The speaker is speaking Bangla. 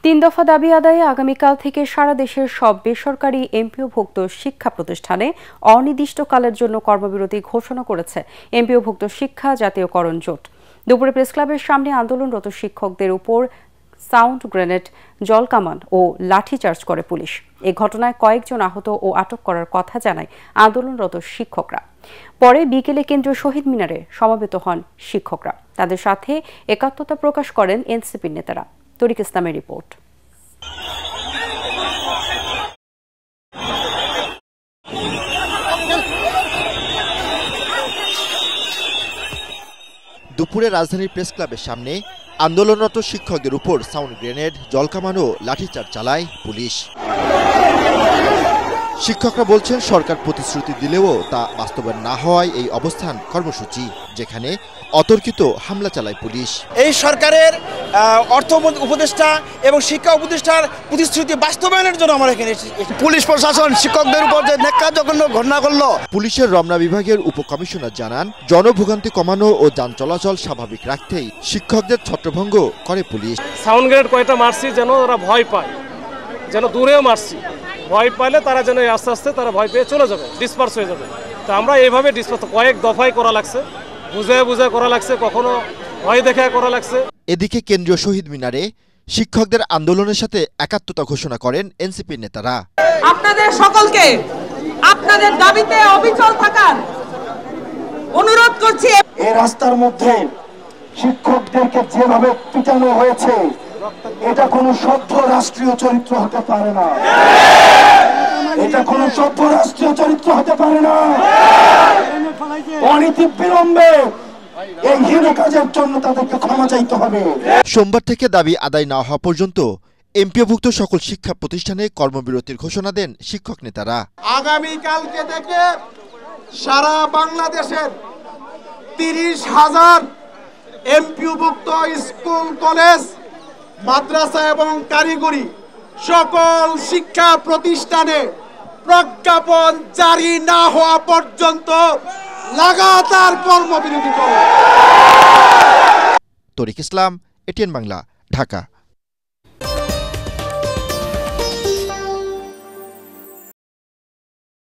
তিন দফা দাবি আদায়ে আগামীকাল থেকে সারা দেশের সব বেসরকারি এমপিওভুক্ত শিক্ষা প্রতিষ্ঠানে অনির্দিষ্টকালের জন্য কর্মবিরতি ঘোষণা করেছে এমপিওভুক্ত শিক্ষা জাতীয়করণ জোট। দুপুরে প্রেস ক্লাবের সামনে আন্দোলনরত শিক্ষকদের উপর সাউন্ড গ্রেনেড, জলকামান ও লাঠিচার্জ করে পুলিশ। এ ঘটনায় কয়েকজন আহত ও আটক করার কথা জানায় আন্দোলনরত শিক্ষকরা। পরে বিকেলে কেন্দ্রীয় শহীদ মিনারে সমবেত হন শিক্ষকরা। তাদের সাথে একাত্মতা প্রকাশ করেন এনসিপির নেতারা। তরিক ইসলামের রিপোর্ট। দুপুরে রাজধানীর প্রেস ক্লাবের সামনে আন্দোলনরত শিক্ষকদের উপর সাউন্ড গ্রেনেড, জলকামান ও লাঠিচার্জ চালায় পুলিশ। শিক্ষকরা বলছেন, সরকার প্রতিশ্রুতি দিলেও তা বাস্তবায়ন না হওয়ায় এই অবস্থান কর্মসূচি, যেখানে অতর্কিত হামলা চালায় পুলিশ। এই সরকারের অর্থ উপদেষ্টা এবং শিক্ষা উপদেষ্টার প্রতিশ্রুতি বাস্তবায়নের জন্য আমরা এখানে পুলিশ প্রশাসন শিক্ষকদের উপর যে ন্যাক্কারজনক ঘটনা করলো। পুলিশের রমনা বিভাগের উপকমিশনার জানান, জনভোগান্তি কমানো ও যান চলাচল স্বাভাবিক রাখতেই শিক্ষকদের ছত্রভঙ্গ করে পুলিশ। সাউন্ড গ্রেনেড কয়টা মারছি যেন ওরা ভয় পায়, যেন দূরেও মারছি, ভয় পাইলে তারা যেন আস্তে আস্তে তারা ভয় পেয়ে চলে যাবে, ডিসপার্স হয়ে যাবে। তো আমরা এইভাবে ডিসপার্স কয়েক দফায় করা লাগছে, বুঝে করা লাগছে, কখনো ভয় দেখে করা লাগছে। এদিকে কেন্দ্রীয় শহীদ মিনারে শিক্ষকদের আন্দোলনের সাথে একাত্মতা ঘোষণা করেন এনসিপির নেতারা। আপনাদের সকলকে আপনাদের দাবিতে অবিচল থাকার অনুরোধ করছি। এই রাস্তার মধ্যে শিক্ষকদেরকে যেভাবে পিটানো হয়েছে, এটা কোনো সভ্য রাষ্ট্রীয় চরিত্র হতে পারে না। এটা কোনো সভ্য রাষ্ট্রীয় চরিত্র হতে পারে না। অনীতি বিলম্বে এই হীন কাজের জন্য তাদেরকে ক্ষমা চাইতে হবে। সোমবার থেকে দাবি আদায় না হওয়া পর্যন্ত এমপিওভুক্ত সকল শিক্ষা প্রতিষ্ঠানে কর্মবিরতির ঘোষণা দেন শিক্ষক নেতারা। আগামীকালকে থেকে সারা বাংলাদেশের 30,000 এমপিওভুক্ত স্কুল, কলেজ, মাদ্রাসা এবং কারিগরি সকল শিক্ষা প্রতিষ্ঠানে প্রজ্ঞাপন জারি না হওয়া পর্যন্ত লাগাতার কর্মবিরতি করবে। তরিক ইসলাম, এটিএন বাংলা, ঢাকা।